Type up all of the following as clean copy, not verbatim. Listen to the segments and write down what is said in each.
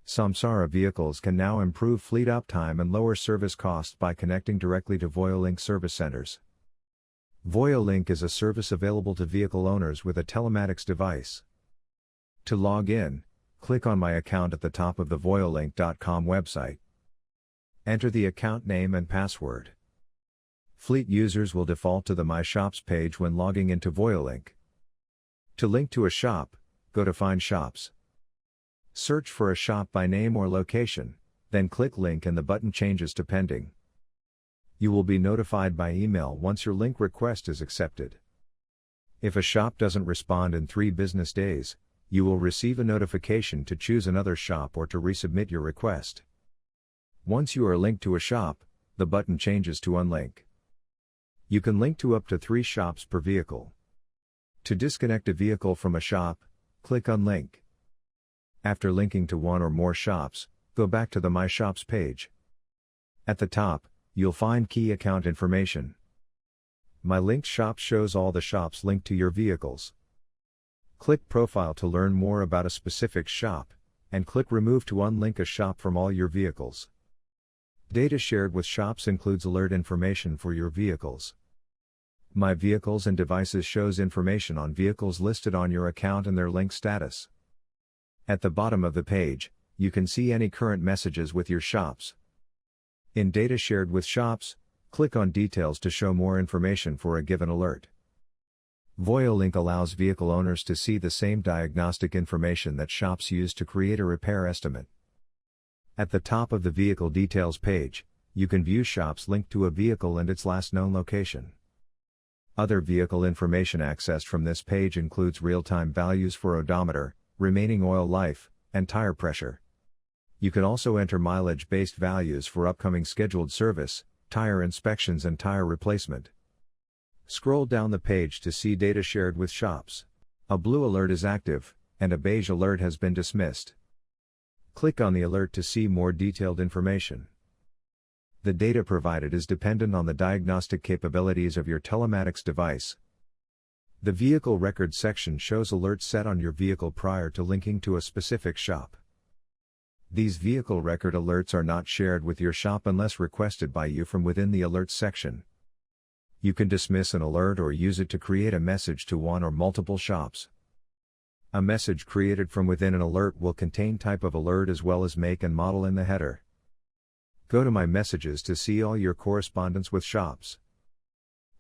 Samsara vehicles can now improve fleet uptime and lower service costs by connecting directly to VOYOLink service centers. VOYOLink is a service available to vehicle owners with a telematics device. To log in, click on My Account at the top of the VOYOLink.com website. Enter the account name and password. Fleet users will default to the My Shops page when logging into VOYOLink. To link to a shop, go to Find Shops. Search for a shop by name or location, then click Link and the button changes to Pending. You will be notified by email once your link request is accepted. If a shop doesn't respond in 3 business days, you will receive a notification to choose another shop or to resubmit your request. Once you are linked to a shop, the button changes to Unlink. You can link to up to 3 shops per vehicle. To disconnect a vehicle from a shop, click Unlink. After linking to one or more shops, go back to the My Shops page. At the top, you'll find key account information. My Linked Shops shows all the shops linked to your vehicles. Click Profile to learn more about a specific shop, and click Remove to unlink a shop from all your vehicles. Data shared with shops includes alert information for your vehicles. My Vehicles and Devices shows information on vehicles listed on your account and their link status. At the bottom of the page, you can see any current messages with your shops. In Data Shared with Shops, click on Details to show more information for a given alert. VOYOLink allows vehicle owners to see the same diagnostic information that shops use to create a repair estimate. At the top of the Vehicle Details page, you can view shops linked to a vehicle and its last known location. Other vehicle information accessed from this page includes real-time values for odometer, remaining oil life, and tire pressure. You can also enter mileage-based values for upcoming scheduled service, tire inspections and tire replacement. Scroll down the page to see data shared with shops. A blue alert is active, and a beige alert has been dismissed. Click on the alert to see more detailed information. The data provided is dependent on the diagnostic capabilities of your telematics device. The Vehicle Records section shows alerts set on your vehicle prior to linking to a specific shop. These vehicle record alerts are not shared with your shop unless requested by you from within the Alerts section. You can dismiss an alert or use it to create a message to one or multiple shops. A message created from within an alert will contain type of alert as well as make and model in the header. Go to My Messages to see all your correspondence with shops.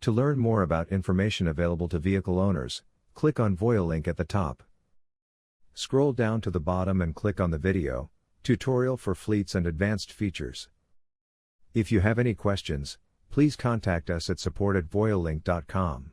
To learn more about information available to vehicle owners, click on VOYOLink at the top. Scroll down to the bottom and click on the video, Tutorial for Fleets and Advanced Features. If you have any questions, please contact us at support@voyolink.com.